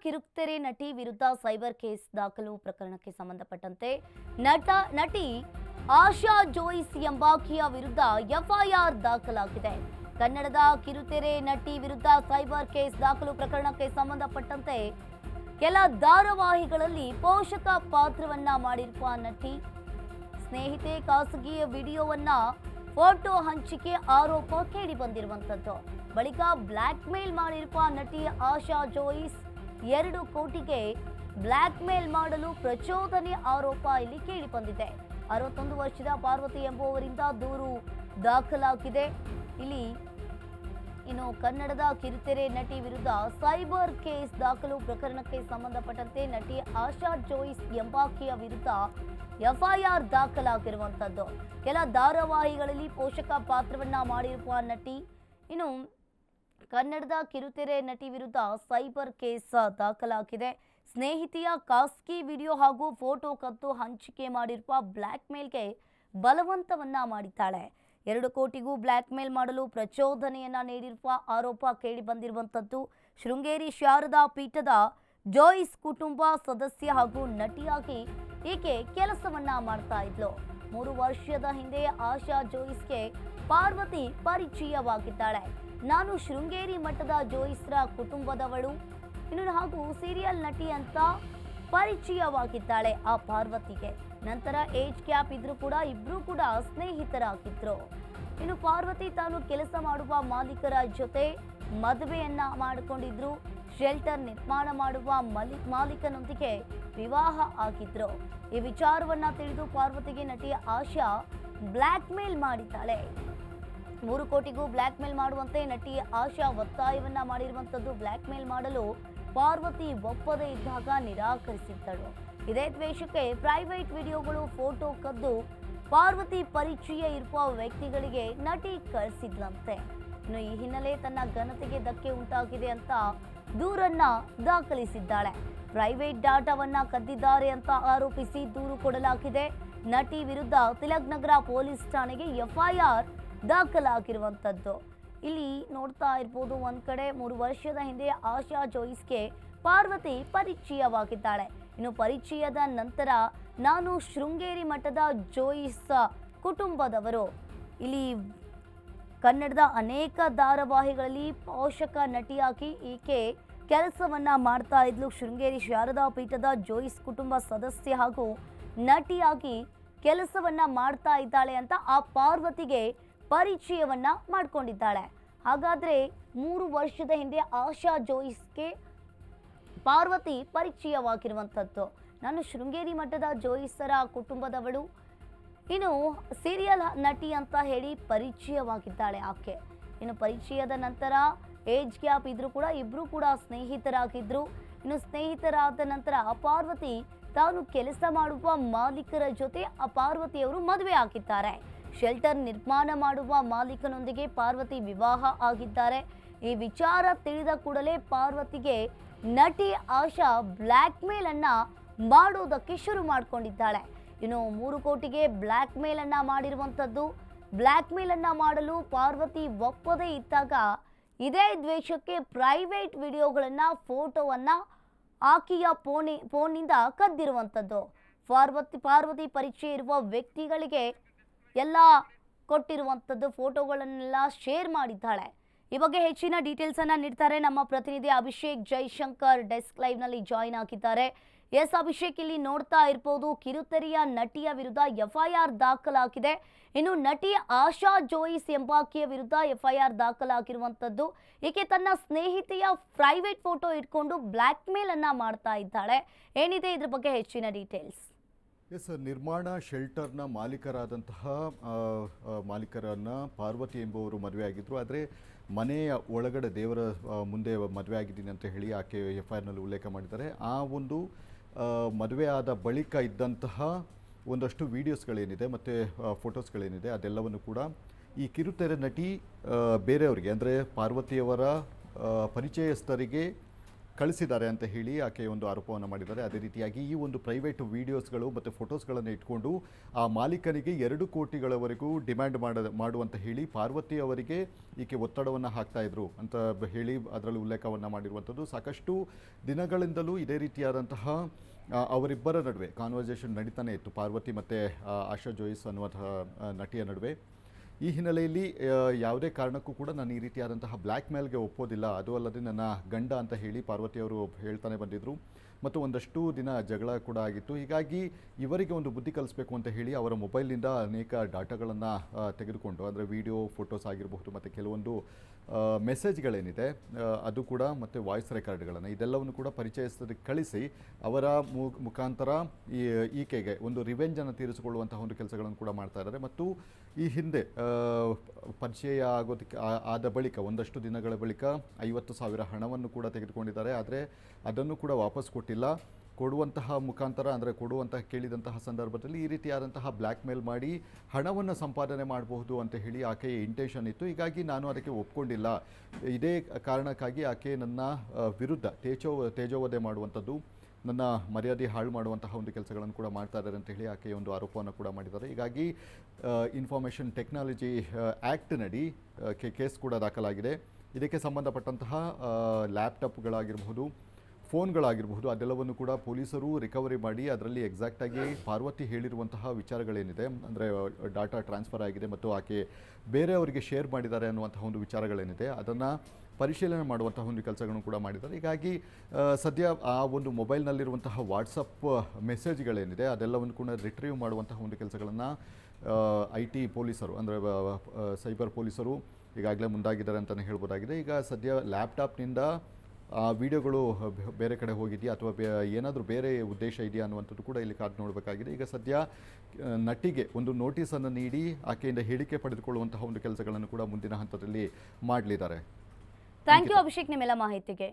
ಕಿರುತೆರೆ ನಟಿ ವಿರುದ್ಧ ಸೈಬರ್ ಕೇಸ್ ದಾಖಲು ಪ್ರಕರಣಕ್ಕೆ ಸಂಬಂಧಪಟ್ಟಂತೆ ನಟಿ ಆಶಾ ಜೋಯಿಸ್ ಎಂಬಾಕೆಯ ವಿರುದ್ಧ ಎಫ್ಐಆರ್ ದಾಖಲಾಗಿದೆ. ಕನ್ನಡದ ಕಿರುತೆರೆ ನಟಿ ವಿರುದ್ಧ ಸೈಬರ್ ಕೇಸ್ ದಾಖಲು ಪ್ರಕರಣಕ್ಕೆ ಸಂಬಂಧಪಟ್ಟಂತೆ ಕೆಲ ಧಾರಾವಾಹಿಗಳಲ್ಲಿ ಪೋಷಕ ಪಾತ್ರವನ್ನ ಮಾಡಿರುವ ನಟಿ ಸ್ನೇಹಿತೆ ಖಾಸಗಿ ವಿಡಿಯೋವನ್ನ ಫೋಟೋ ಹಂಚಿಕೆ ಆರೋಪ ಕೇಳಿ ಬಂದಿರುವಂತದ್ದು. ಬಳಿಕ ಬ್ಲಾಕ್ ಮೇಲ್ ಮಾಡಿರುವ ನಟಿ ಆಶಾ ಜೋಯಿಸ್ 2 ಕೋಟಿಗೆ ಬ್ಲಾಕ್ ಮೇಲ್ ಮಾಡಲು ಪ್ರಚೋದನೆ ಆರೋಪ ಇಲ್ಲಿ ಕೇಳಿ ಬಂದಿದೆ. 61 ವರ್ಷದ ಪಾರ್ವತಿ ಎಂಬುವವರಿಂದ ದೂರು ದಾಖಲಾಗಿದೆ. ಇಲ್ಲಿ ಇನ್ನು ಕನ್ನಡದ ಕಿರುತೆರೆ ನಟಿ ವಿರುದ್ಧ ಸೈಬರ್ ಕೇಸ್ ದಾಖಲು ಪ್ರಕರಣಕ್ಕೆ ಸಂಬಂಧಪಟ್ಟಂತೆ ನಟಿ ಆಶಾ ಜೋಯಿಸ್ ಎಂಬಾಕೆಯ ವಿರುದ್ಧ ಎಫ್ಐಆರ್ ದಾಖಲಾಗಿರುವಂತದ್ದು. ಕೆಲ ಧಾರಾವಾಹಿಗಳಲ್ಲಿ ಪೋಷಕ ಪಾತ್ರವನ್ನ ಮಾಡಿರುವ ನಟಿ ಇನ್ನು ಕನ್ನಡದ ಕಿರುತೆರೆ ನಟಿ ವಿರುದ್ಧ ಸೈಬರ್ ಕೇಸ್ ದಾಖಲಾಗಿದೆ. ಸ್ನೇಹಿತೆಯ ಖಾಸಗಿ ವಿಡಿಯೋ ಹಾಗೂ ಫೋಟೋ ಕದ್ದು ಹಂಚಿಕೆ ಮಾಡಿರುವ ಬ್ಲಾಕ್ ಮೇಲ್ಗೆ ಬಲವಂತವನ್ನ ಮಾಡಿದ್ದಾಳೆ. 2 ಕೋಟಿಗೂ ಬ್ಲಾಕ್ ಮೇಲ್ ಮಾಡಲು ಪ್ರಚೋದನೆಯನ್ನ ನೀಡಿರುವ ಆರೋಪ ಕೇಳಿ ಬಂದಿರುವಂತದ್ದು. ಶೃಂಗೇರಿ ಶಾರದಾ ಪೀಠದ ಜೋಯಿಸ್ ಕುಟುಂಬ ಸದಸ್ಯ ಹಾಗೂ ನಟಿಯಾಗಿ ಈಕೆ ಕೆಲಸವನ್ನ ಮಾಡ್ತಾ ಇದ್ಲು. 3 ವರ್ಷದ ಹಿಂದೆ ಆಶಾ ಜೋಯಿಸ್ಗೆ ಪಾರ್ವತಿ ಪರಿಚಯವಾಗಿದ್ದಾಳೆ. ನಾನು ಶೃಂಗೇರಿ ಮಠದ ಜೋಯಿಸ್ರ ಕುಟುಂಬದವಳು ಇನ್ನು ಹಾಗೂ ಸೀರಿಯಲ್ ನಟಿ ಅಂತ ಪರಿಚಯವಾಗಿದ್ದಾಳೆ ಆ ಪಾರ್ವತಿಗೆ. ನಂತರ ಏಜ್ ಗ್ಯಾಪ್ ಇದ್ರೂ ಕೂಡ ಇಬ್ರು ಕೂಡ ಸ್ನೇಹಿತರಾಗಿದ್ರು. ಇನ್ನು ಪಾರ್ವತಿ ತಾನು ಕೆಲಸ ಮಾಡುವ ಮಾಲೀಕರ ಜೊತೆ ಮದುವೆಯನ್ನ ಮಾಡಿಕೊಂಡಿದ್ರು. ಶೆಲ್ಟರ್ ನಿರ್ಮಾಣ ಮಾಡುವ ಮಾಲೀಕನೊಂದಿಗೆ ವಿವಾಹ ಆಗಿದ್ರು. ಈ ವಿಚಾರವನ್ನ ತಿಳಿದು ಪಾರ್ವತಿಗೆ ನಟಿ ಆಶಾ ಬ್ಲಾಕ್ ಮೇಲ್ ಮಾಡಿದ್ದಾಳೆ. 3 ಕೋಟಿಗೂ ಬ್ಲಾಕ್ ಮೇಲ್ ಮಾಡುವಂತೆ ನಟಿ ಆಶಾ ಒತ್ತಾಯವನ್ನ ಮಾಡಿರುವಂತದ್ದು. ಬ್ಲಾಕ್ ಮೇಲ್ ಮಾಡಲು ಪಾರ್ವತಿ ಒಪ್ಪದೇ ಇದ್ದಾಗ ನಿರಾಕರಿಸಿದ್ದಳು. ಇದೇ ದ್ವೇಷಕ್ಕೆ ಪ್ರೈವೇಟ್ ವಿಡಿಯೋಗಳು ಫೋಟೋ ಕದ್ದು ಪಾರ್ವತಿ ಪರಿಚಯ ಇರುವ ವ್ಯಕ್ತಿಗಳಿಗೆ ನಟಿ ಕಳಿಸಿದ್ಲಂತೆ. ಇನ್ನು ಈ ಹಿನ್ನೆಲೆ ತನ್ನ ಘನತೆಗೆ ಧಕ್ಕೆ ಉಂಟಾಗಿದೆ ಅಂತ ದೂರನ್ನ ದಾಖಲಿಸಿದ್ದಾಳೆ. ಪ್ರೈವೇಟ್ ಡಾಟಾವನ್ನ ಕದ್ದಿದ್ದಾರೆ ಅಂತ ಆರೋಪಿಸಿ ದೂರು ಕೊಡಲಾಗಿದೆ. ನಟಿ ವಿರುದ್ಧ ತಿಲಕ್ ನಗರ ಪೊಲೀಸ್ ಠಾಣೆಗೆ ಎಫ್ಐಆರ್ ದಾಖಲಾಗಿರುವಂತದ್ದು. ಇಲ್ಲಿ ನೋಡ್ತಾ ಇರ್ಬೋದು, ಒಂದ್ ಕಡೆ 3 ವರ್ಷದ ಹಿಂದೆ ಆಶಾ ಜೋಯಿಸ್ಗೆ ಪಾರ್ವತಿ ಪರಿಚಯವಾಗಿದ್ದಾಳೆ. ಇನ್ನು ಪರಿಚಯದ ನಂತರ ನಾನು ಶೃಂಗೇರಿ ಮಠದ ಜೋಯಿಸ್ ಕುಟುಂಬದವರು. ಇಲ್ಲಿ ಕನ್ನಡದ ಅನೇಕ ಧಾರಾವಾಹಿಗಳಲ್ಲಿ ಪೋಷಕ ನಟಿಯಾಗಿ ಈಕೆ ಕೆಲಸವನ್ನ ಮಾಡ್ತಾ ಇದ್ಲು. ಶೃಂಗೇರಿ ಶಾರದಾ ಪೀಠದ ಜೋಯಿಸ್ ಕುಟುಂಬ ಸದಸ್ಯ ಹಾಗೂ ನಟಿಯಾಗಿ ಕೆಲಸವನ್ನ ಮಾಡ್ತಾ ಇದ್ದಾಳೆ ಅಂತ ಆ ಪಾರ್ವತಿಗೆ ಪರಿಚಯವನ್ನ ಮಾಡ್ಕೊಂಡಿದ್ದಾಳೆ. ಹಾಗಾದ್ರೆ 3 ವರ್ಷದ ಹಿಂದೆ ಆಶಾ ಜೋಯಿಸ್ಗೆ ಪಾರ್ವತಿ ಪರಿಚಯವಾಗಿರುವಂಥದ್ದು. ನಾನು ಶೃಂಗೇರಿ ಮಠದ ಜೋಯಿಸರ ಕುಟುಂಬದವಳು ಇನ್ನು ಸೀರಿಯಲ್ ನಟಿ ಅಂತ ಹೇಳಿ ಪರಿಚಯವಾಗಿದ್ದಾಳೆ ಆಕೆ. ಇನ್ನು ಪರಿಚಯದ ನಂತರ ಏಜ್ ಗ್ಯಾಪ್ ಇದ್ರೂ ಕೂಡ ಇಬ್ರು ಕೂಡ ಸ್ನೇಹಿತರಾಗಿದ್ರು. ಇನ್ನು ಸ್ನೇಹಿತರಾದ ನಂತರ ಪಾರ್ವತಿ ತಾನು ಕೆಲಸ ಮಾಡುವ ಮಾಲೀಕರ ಜೊತೆ ಆ ಪಾರ್ವತಿಯವರು ಮದುವೆ ಆಗಿದ್ದಾರೆ. ಶೆಲ್ಟರ್ ನಿರ್ಮಾಣ ಮಾಡುವ ಮಾಲೀಕನೊಂದಿಗೆ ಪಾರ್ವತಿ ವಿವಾಹ ಆಗಿದ್ದಾರೆ. ಈ ವಿಚಾರ ತಿಳಿದ ಕೂಡಲೇ ಪಾರ್ವತಿಗೆ ನಟಿ ಆಶಾ ಬ್ಲ್ಯಾಕ್ ಮೇಲ್ ಅನ್ನ ಮಾಡೋದಕ್ಕೆ ಶುರು ಮಾಡಿಕೊಂಡಿದ್ದಾಳೆ. ಇನ್ನು 3 ಕೋಟಿಗೆ ಬ್ಲ್ಯಾಕ್ ಮೇಲ್ ಅನ್ನ ಮಾಡಿರುವಂಥದ್ದು. ಬ್ಲ್ಯಾಕ್ ಮೇಲ್ ಅನ್ನ ಮಾಡಲು ಪಾರ್ವತಿ ಒಪ್ಪದೇ ಇದ್ದಾಗ ಇದೇ ದ್ವೇಷಕ್ಕೆ ಪ್ರೈವೇಟ್ ವಿಡಿಯೋಗಳನ್ನ ಫೋಟೋವನ್ನ ಆಕೆಯ ಫೋನ್ನಿಂದ ಕದ್ದಿರುವಂಥದ್ದು. ಪಾರ್ವತಿ ಪರಿಚಯ ಇರುವ ವ್ಯಕ್ತಿಗಳಿಗೆ ಎಲ್ಲ ಕೊಟ್ಟಿರುವಂಥದ್ದು ಫೋಟೋಗಳನ್ನೆಲ್ಲ ಶೇರ್ ಮಾಡಿದ್ದಾಳೆ. ಈ ಬಗ್ಗೆ ಹೆಚ್ಚಿನ ಡೀಟೇಲ್ಸ್ ಅನ್ನ ನೀಡ್ತಾರೆ ನಮ್ಮ ಪ್ರತಿನಿಧಿ ಅಭಿಷೇಕ್ ಜೈಶಂಕರ್. ಡೆಸ್ಕ್ ಲೈವ್ ನಲ್ಲಿ ಜಾಯಿನ್ ಆಗಿದ್ದಾರೆ. ಎಸ್ ಅಭಿಷೇಕ್, ಇಲ್ಲಿ ನೋಡ್ತಾ ಇರಬಹುದು ಕಿರುತೆರೆಯ ನಟಿಯ ವಿರುದ್ಧ ಎಫ್ಐಆರ್ ದಾಖಲಾಗಿದೆ. ಇನ್ನು ನಟಿ ಆಶಾ ಜೋಯಿಸ್ ಎಂಬಾಕೆಯ ವಿರುದ್ಧ ಎಫ್ಐಆರ್ ದಾಖಲಾಗಿರುವಂತದ್ದು. ಈಕೆ ತನ್ನ ಸ್ನೇಹಿತೆಯ ಪ್ರೈವೇಟ್ ಫೋಟೋ ಇಟ್ಕೊಂಡು ಬ್ಲ್ಯಾಕ್ ಮೇಲ್ ಅನ್ನ ಮಾಡ್ತಾ ಇದ್ದಾಳೆ. ಏನಿದೆ ಇದ್ರ ಬಗ್ಗೆ ಹೆಚ್ಚಿನ ಡೀಟೇಲ್ಸ್? ಎಸ್, ನಿರ್ಮಾಣ ಶೆಲ್ಟರ್ನ ಮಾಲೀಕರನ್ನ ಪಾರ್ವತಿ ಎಂಬುವರು ಮದುವೆ ಆಗಿದ್ರು. ಆದರೆ ಮನೆಯ ಒಳಗಡೆ ದೇವರ ಮುಂದೆ ಮದುವೆ ಆಗಿದ್ದೀನಿ ಅಂತ ಹೇಳಿ ಆಕೆ ಎಫ್ಐಆರ್ನಲ್ಲಿ ಉಲ್ಲೇಖ ಮಾಡಿದ್ದಾರೆ. ಆ ಒಂದು ಮದುವೆ ಆದ ಬಳಿಕ ಇದ್ದಂತಹ ಒಂದಷ್ಟು ವೀಡಿಯೋಸ್ಗಳೇನಿದೆ ಮತ್ತು ಫೋಟೋಸ್ಗಳೇನಿದೆ ಅದೆಲ್ಲವನ್ನು ಕೂಡ ಈ ಕಿರುತೆರೆ ನಟಿ ಬೇರೆಯವರಿಗೆ ಅಂದರೆ ಪಾರ್ವತಿಯವರ ಪರಿಚಯಸ್ಥರಿಗೆ ಕಳಿಸಿದ್ದಾರೆ ಅಂತ ಹೇಳಿ ಆಕೆ ಒಂದು ಆರೋಪವನ್ನು ಮಾಡಿದ್ದಾರೆ. ಅದೇ ರೀತಿಯಾಗಿ ಈ ಒಂದು ಪ್ರೈವೇಟ್ ವಿಡಿಯೋಸ್ಗಳು ಮತ್ತು ಫೋಟೋಸ್ಗಳನ್ನು ಇಟ್ಕೊಂಡು ಆ ಮಾಲೀಕನಿಗೆ 2 ಕೋಟಿಗಳವರೆಗೂ ಡಿಮ್ಯಾಂಡ್ ಮಾಡುವಂತ ಹೇಳಿ ಪಾರ್ವತಿ ಅವರಿಗೆ ಈಕೆ ಒತ್ತಡವನ್ನು ಹಾಕ್ತಾ ಇದ್ರು ಅಂತ ಹೇಳಿ ಅದರಲ್ಲಿ ಉಲ್ಲೇಖವನ್ನು ಮಾಡಿರುವಂಥದ್ದು. ಸಾಕಷ್ಟು ದಿನಗಳಿಂದಲೂ ಇದೇ ರೀತಿಯಾದಂತಹ ಅವರಿಬ್ಬರ ನಡುವೆ ಕಾನ್ವರ್ಸೇಷನ್ ನಡೀತಾನೆ ಇತ್ತು, ಪಾರ್ವತಿ ಮತ್ತು ಆಶಾ ಜೋಯಿಸ್ ಅನ್ನುವಂತಹ ನಟಿಯ ನಡುವೆ. ಈ ಹಿನ್ನೆಲೆಯಲ್ಲಿ ಯಾವುದೇ ಕಾರಣಕ್ಕೂ ಕೂಡ ನಾನು ಈ ರೀತಿಯಾದಂತಹ ಬ್ಲ್ಯಾಕ್ ಮೇಲ್ಗೆ ಒಪ್ಪೋದಿಲ್ಲ, ಅದು ಅಲ್ಲದೆ ನನ್ನ ಗಂಡ ಅಂತ ಹೇಳಿ ಪಾರ್ವತಿಯವರು ಹೇಳ್ತಾನೆ ಬಂದಿದ್ದರು ಮತ್ತು ಒಂದಷ್ಟು ದಿನ ಜಗಳ ಕೂಡ ಆಗಿತ್ತು. ಹೀಗಾಗಿ ಇವರಿಗೆ ಒಂದು ಬುದ್ಧಿ ಕಲಿಸಬೇಕು ಅಂತ ಹೇಳಿ ಅವರ ಮೊಬೈಲ್ನಿಂದ ಅನೇಕ ಡಾಟಾಗಳನ್ನು ತೆಗೆದುಕೊಂಡು, ಅಂದರೆ ವಿಡಿಯೋ ಫೋಟೋಸ್ ಆಗಿರಬಹುದು ಮತ್ತು ಕೆಲವೊಂದು ಮೆಸೇಜ್ಗಳೇನಿದೆ ಅದು ಕೂಡ ಮತ್ತು ವಾಯ್ಸ್ ರೆಕಾರ್ಡ್ಗಳನ್ನು ಇದೆಲ್ಲವನ್ನು ಕೂಡ ಪರಿಚಯಿಸೋದಕ್ಕೆ ಕಳಿಸಿ ಅವರ ಮುಖಾಂತರ ಈಕೆಗೆ ಒಂದು ರಿವೆಂಜನ್ನು ತೀರಿಸಿಕೊಳ್ಳುವಂತಹ ಒಂದು ಕೆಲಸಗಳನ್ನು ಕೂಡ ಮಾಡ್ತಾ ಇದ್ದಾರೆ. ಮತ್ತು ಈ ಹಿಂದೆ ಪರಿಚಯ ಆಗೋದಕ್ಕೆ ಆದ ಬಳಿಕ ಒಂದಷ್ಟು ದಿನಗಳ ಬಳಿಕ 50,000 ಹಣವನ್ನು ಕೂಡ ತೆಗೆದುಕೊಂಡಿದ್ದಾರೆ. ಆದರೆ ಅದನ್ನು ಕೂಡ ವಾಪಸ್ ಕೊಟ್ಟಿಲ್ಲ. ಕೊಡುವಂತಹ ಮುಖಾಂತರ, ಅಂದರೆ ಕೊಡುವಂತಹ ಕೇಳಿದಂತಹ ಸಂದರ್ಭದಲ್ಲಿ ಈ ರೀತಿಯಾದಂತಹ ಬ್ಲ್ಯಾಕ್ ಮೇಲ್ ಮಾಡಿ ಹಣವನ್ನು ಸಂಪಾದನೆ ಮಾಡಬಹುದು ಅಂತ ಹೇಳಿ ಆಕೆಯ ಇಂಟೆನ್ಷನ್ ಇತ್ತು. ಹೀಗಾಗಿ ನಾನು ಅದಕ್ಕೆ ಒಪ್ಕೊಂಡಿಲ್ಲ. ಇದೇ ಕಾರಣಕ್ಕಾಗಿ ಆಕೆ ನನ್ನ ವಿರುದ್ಧ ತೇಜೋವಧೆ ಮಾಡುವಂಥದ್ದು, ನನ್ನ ಮರ್ಯಾದೆ ಹಾಳು ಮಾಡುವಂತಹ ಒಂದು ಕೆಲಸಗಳನ್ನು ಕೂಡ ಮಾಡ್ತಾ ಇದ್ದಾರೆ ಅಂತ ಹೇಳಿ ಆಕೆಯ ಒಂದು ಆರೋಪವನ್ನು ಕೂಡ ಮಾಡಿದ್ದಾರೆ. ಹೀಗಾಗಿ ಇನ್ಫಾರ್ಮೇಷನ್ ಟೆಕ್ನಾಲಜಿ ಆ್ಯಕ್ಟ್ನಡಿ ಕೇಸ್ ಕೂಡ ದಾಖಲಾಗಿದೆ. ಇದಕ್ಕೆ ಸಂಬಂಧಪಟ್ಟಂತಹ ಲ್ಯಾಪ್ಟಾಪ್ಗಳಾಗಿರಬಹುದು, ಫೋನ್ಗಳಾಗಿರಬಹುದು, ಅದೆಲ್ಲವನ್ನು ಕೂಡ ಪೊಲೀಸರು ರಿಕವರಿ ಮಾಡಿ ಅದರಲ್ಲಿ ಎಕ್ಸಾಕ್ಟಾಗಿ ಪಾರ್ವತಿ ಹೇಳಿರುವಂತಹ ವಿಚಾರಗಳೇನಿದೆ, ಅಂದರೆ ಡಾಟಾ ಟ್ರಾನ್ಸ್ಫರ್ ಆಗಿದೆ ಮತ್ತು ಆಕೆ ಬೇರೆಯವರಿಗೆ ಶೇರ್ ಮಾಡಿದ್ದಾರೆ ಅನ್ನುವಂತಹ ಒಂದು ವಿಚಾರಗಳೇನಿದೆ ಅದನ್ನು ಪರಿಶೀಲನೆ ಮಾಡುವಂತಹ ಒಂದು ಕೆಲಸಗಳನ್ನು ಕೂಡ ಮಾಡಿದ್ದಾರೆ. ಹೀಗಾಗಿ ಸದ್ಯ ಆ ಒಂದು ಮೊಬೈಲ್ನಲ್ಲಿರುವಂತಹ ವಾಟ್ಸಪ್ ಮೆಸೇಜ್ಗಳೇನಿದೆ ಅದೆಲ್ಲವನ್ನು ಕೂಡ ರಿಟ್ರೀವ್ ಮಾಡುವಂತಹ ಒಂದು ಕೆಲಸಗಳನ್ನು IT ಪೊಲೀಸರು, ಅಂದರೆ ಸೈಬರ್ ಪೊಲೀಸರು ಈಗಾಗಲೇ ಮುಂದಾಗಿದ್ದಾರೆ ಅಂತಲೇ ಹೇಳ್ಬೋದಾಗಿದೆ. ಈಗ ಸದ್ಯ ಲ್ಯಾಪ್ಟಾಪ್ನಿಂದ ವಿಡಿಯೋಗಳು ಬೇರೆ ಕಡೆ ಹೋಗಿದೆಯಾ ಅಥವಾ ಏನಾದರೂ ಬೇರೆ ಉದ್ದೇಶ ಇದೆಯಾ ಅನ್ನುವಂಥದ್ದು ಕೂಡ ಇಲ್ಲಿ ಕಾದು ನೋಡಬೇಕಾಗಿದೆ. ಈಗ ಸದ್ಯ ನಟಿಗೆ ಒಂದು ನೋಟಿಸನ್ನು ನೀಡಿ ಆಕೆಯಿಂದ ಹೇಳಿಕೆ ಪಡೆದುಕೊಳ್ಳುವಂತಹ ಒಂದು ಕೆಲಸಗಳನ್ನು ಕೂಡ ಮುಂದಿನ ಹಂತದಲ್ಲಿ ಮಾಡಲಿದ್ದಾರೆ. ಥ್ಯಾಂಕ್ ಯು ಅಭಿಷೇಕ್ ನಿಮ್ಮೆಲ್ಲ ಮಾಹಿತಿಗೆ.